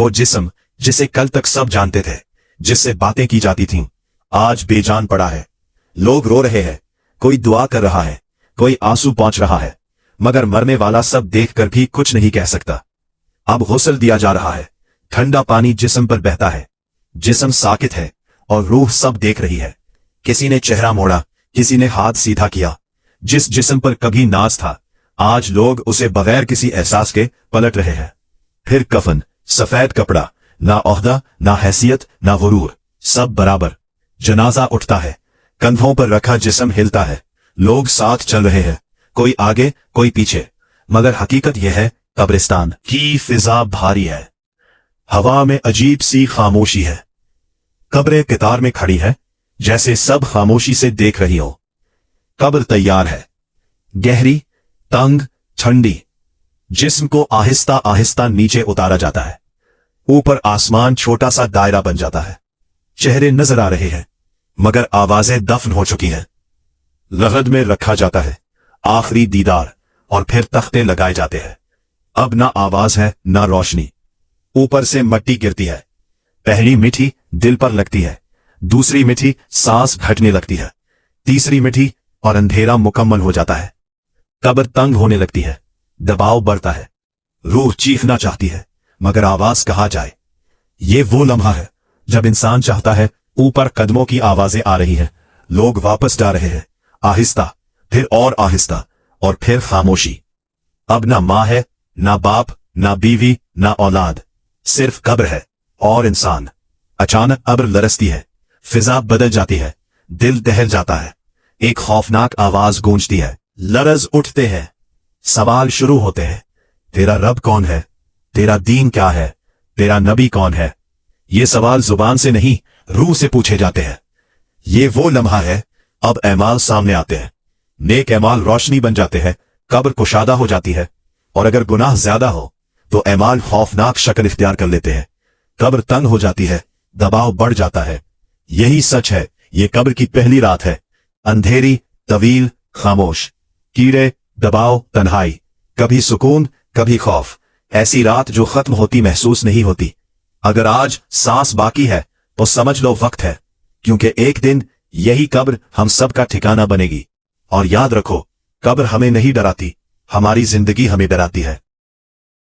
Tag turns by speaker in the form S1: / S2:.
S1: वो जिस्म जिसे कल तक सब जानते थे, जिससे बातें की जाती थीं, आज बेजान पड़ा है। लोग रो रहे हैं, कोई दुआ कर रहा है, कोई आंसू पहुंच रहा है, मगर मरने वाला सब देखकर भी कुछ नहीं कह सकता। अब गुस्ल दिया जा रहा है, ठंडा पानी जिस्म पर बहता है, जिस्म साकित है और रूह सब देख रही है। किसी ने चेहरा मोड़ा, किसी ने हाथ सीधा किया। जिस जिस्म पर कभी नाज था, आज लोग उसे बगैर किसी एहसास के पलट रहे हैं। फिर कफन, सफेद कपड़ा, ना ओहदा, ना हैसियत, ना गुरूर, सब बराबर। जनाजा उठता है, कंधों पर रखा जिस्म हिलता है, लोग साथ चल रहे हैं, कोई आगे कोई पीछे, मगर हकीकत यह है कब्रिस्तान की फिजा भारी है। हवा में अजीब सी खामोशी है। कब्रें कतार में खड़ी है, जैसे सब खामोशी से देख रही हो। कब्र तैयार है, गहरी, तंग, ठंडी। जिस्म को आहिस्ता आहिस्ता नीचे उतारा जाता है। ऊपर आसमान छोटा सा दायरा बन जाता है। चेहरे नजर आ रहे हैं, मगर आवाजें दफन हो चुकी हैं। लहद में रखा जाता है, आखिरी दीदार, और फिर तख्ते लगाए जाते हैं। अब ना आवाज है ना रोशनी। ऊपर से मिट्टी गिरती है, पहली मीठी दिल पर लगती है, दूसरी मीठी सांस घटने लगती है, तीसरी मीठी और अंधेरा मुकम्मल हो जाता है। कब्र तंग होने लगती है, दबाव बढ़ता है, रूह चीखना चाहती है, मगर आवाज कहाँ जाए। ये वो लम्हा है जब इंसान चाहता है, ऊपर कदमों की आवाजें आ रही हैं, लोग वापस जा रहे हैं, आहिस्ता, फिर और आहिस्ता, और फिर खामोशी। अब ना माँ है, ना बाप, ना बीवी, ना औलाद, सिर्फ कब्र है और इंसान। अचानक अब्र लरसती है, फिजा बदल जाती है, दिल दहल जाता है, एक खौफनाक आवाज गूंजती है, लरज उठते हैं, सवाल शुरू होते हैं। तेरा रब कौन है? तेरा दीन क्या है? तेरा नबी कौन है? ये सवाल जुबान से नहीं, रूह से पूछे जाते हैं। ये वो लम्हा है, अब एमाल सामने आते हैं। नेक एमाल रोशनी बन जाते हैं, कब्र कुशादा हो जाती है, और अगर गुनाह ज्यादा हो तो एमाल खौफनाक शक्ल इख्तियार कर लेते हैं। कब्र तंग हो जाती है, दबाव बढ़ जाता है। यही सच है, ये कब्र की पहली रात है, अंधेरी, तवील, खामोश, कीड़े, दबाव, तन्हाई, कभी सुकून, कभी खौफ। ऐसी रात जो खत्म होती महसूस नहीं होती। अगर आज सांस बाकी है तो समझ लो वक्त है, क्योंकि एक दिन यही कब्र हम सब का ठिकाना बनेगी। और याद रखो, कब्र हमें नहीं डराती, हमारी जिंदगी हमें डराती है।